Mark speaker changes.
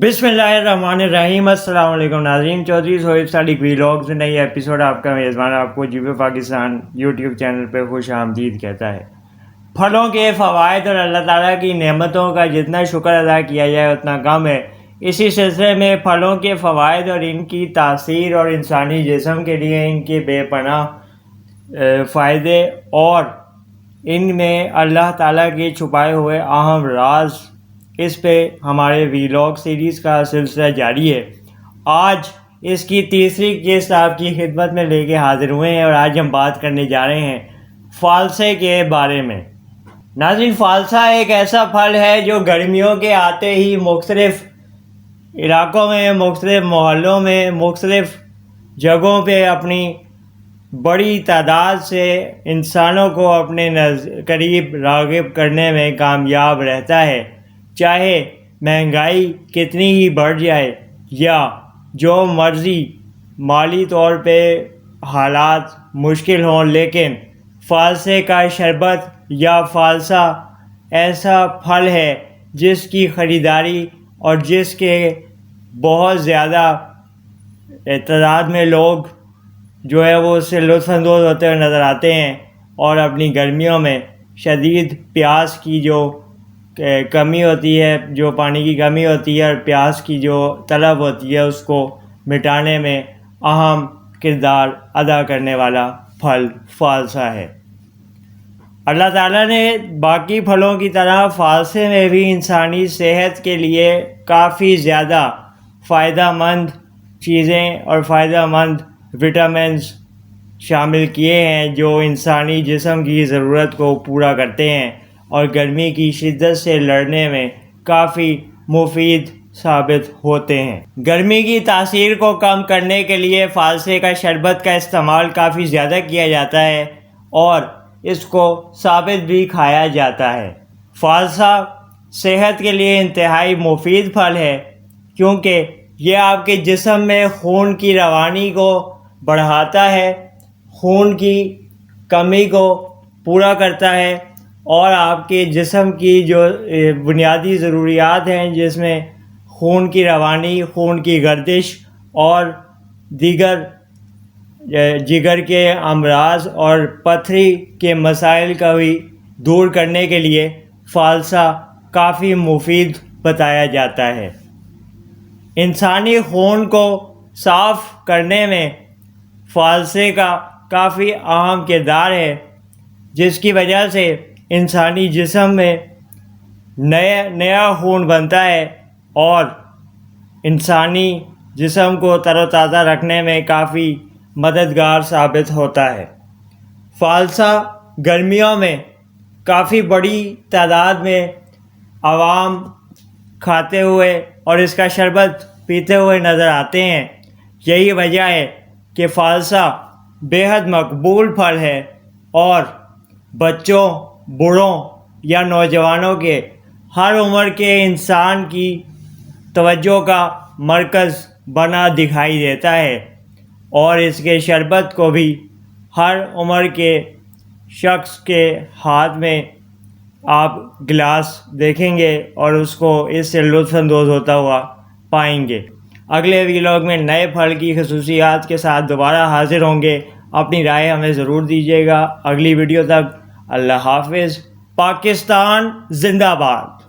Speaker 1: بسم اللہ الرحمن الرحیم۔ السلام علیکم ناظرین، چودھری سہیب صادق ویلاگز نئی ایپیسوڈ آپ کا میزبان آپ کو جیو پاکستان یوٹیوب چینل پہ خوش آمدید کہتا ہے۔ پھلوں کے فوائد اور اللہ تعالیٰ کی نعمتوں کا جتنا شکر ادا کیا جائے اتنا کم ہے۔ اسی سلسلے میں پھلوں کے فوائد اور ان کی تاثیر اور انسانی جسم کے لیے ان کے بے پناہ فائدے اور ان میں اللہ تعالیٰ کے چھپائے ہوئے اہم راز، اس پہ ہمارے ویلاگ سیریز کا سلسلہ جاری ہے۔ آج اس کی تیسری قسط آپ کی خدمت میں لے کے حاضر ہوئے ہیں اور آج ہم بات کرنے جا رہے ہیں فالسے کے بارے میں۔ ناظرین، فالسا ایک ایسا پھل ہے جو گرمیوں کے آتے ہی مختلف علاقوں میں، مختلف محلوں میں، مختلف جگہوں پہ اپنی بڑی تعداد سے انسانوں کو اپنے قریب راغب کرنے میں کامیاب رہتا ہے، چاہے مہنگائی کتنی ہی بڑھ جائے یا جو مرضی مالی طور پہ حالات مشکل ہوں، لیکن فالسے کا شربت یا فالسا ایسا پھل ہے جس کی خریداری اور جس کے بہت زیادہ تعداد میں لوگ جو ہے وہ اس سے لطف اندوز ہوتے ہوئے نظر آتے ہیں اور اپنی گرمیوں میں شدید پیاس کی جو کمی ہوتی ہے، جو پانی کی کمی ہوتی ہے اور پیاس کی جو طلب ہوتی ہے، اس کو مٹانے میں اہم کردار ادا کرنے والا پھل فالسا ہے۔ اللہ تعالیٰ نے باقی پھلوں کی طرح فالسے میں بھی انسانی صحت کے لیے کافی زیادہ فائدہ مند چیزیں اور فائدہ مند وٹامنز شامل کیے ہیں جو انسانی جسم کی ضرورت کو پورا کرتے ہیں اور گرمی کی شدت سے لڑنے میں کافی مفید ثابت ہوتے ہیں۔ گرمی کی تاثیر کو کم کرنے کے لیے فالسے کا شربت کا استعمال کافی زیادہ کیا جاتا ہے اور اس کو ثابت بھی کھایا جاتا ہے۔ فالسا صحت کے لیے انتہائی مفید پھل ہے کیونکہ یہ آپ کے جسم میں خون کی روانی کو بڑھاتا ہے، خون کی کمی کو پورا کرتا ہے اور آپ کے جسم کی جو بنیادی ضروریات ہیں جس میں خون کی روانی، خون کی گردش اور دیگر جگر کے امراض اور پتھری کے مسائل کا بھی دور کرنے کے لیے فالسا کافی مفید بتایا جاتا ہے۔ انسانی خون کو صاف کرنے میں فالسے کا کافی اہم کردار ہے، جس کی وجہ سے انسانی جسم میں نیا خون بنتا ہے اور انسانی جسم کو تر و تازہ رکھنے میں کافی مددگار ثابت ہوتا ہے۔ فالسا گرمیوں میں کافی بڑی تعداد میں عوام کھاتے ہوئے اور اس کا شربت پیتے ہوئے نظر آتے ہیں۔ یہی وجہ ہے کہ فالسا بے حد مقبول پھل ہے اور بچوں، بوڑھوں یا نوجوانوں کے ہر عمر کے انسان کی توجہ کا مرکز بنا دکھائی دیتا ہے اور اس کے شربت کو بھی ہر عمر کے شخص کے ہاتھ میں آپ گلاس دیکھیں گے اور اس کو اس سے لطف اندوز ہوتا ہوا پائیں گے۔ اگلے ویلاگ میں نئے پھل کی خصوصیات کے ساتھ دوبارہ حاضر ہوں گے۔ اپنی رائے ہمیں ضرور دیجیے گا۔ اگلی ویڈیو تک اللہ حافظ۔ پاکستان زندہ باد۔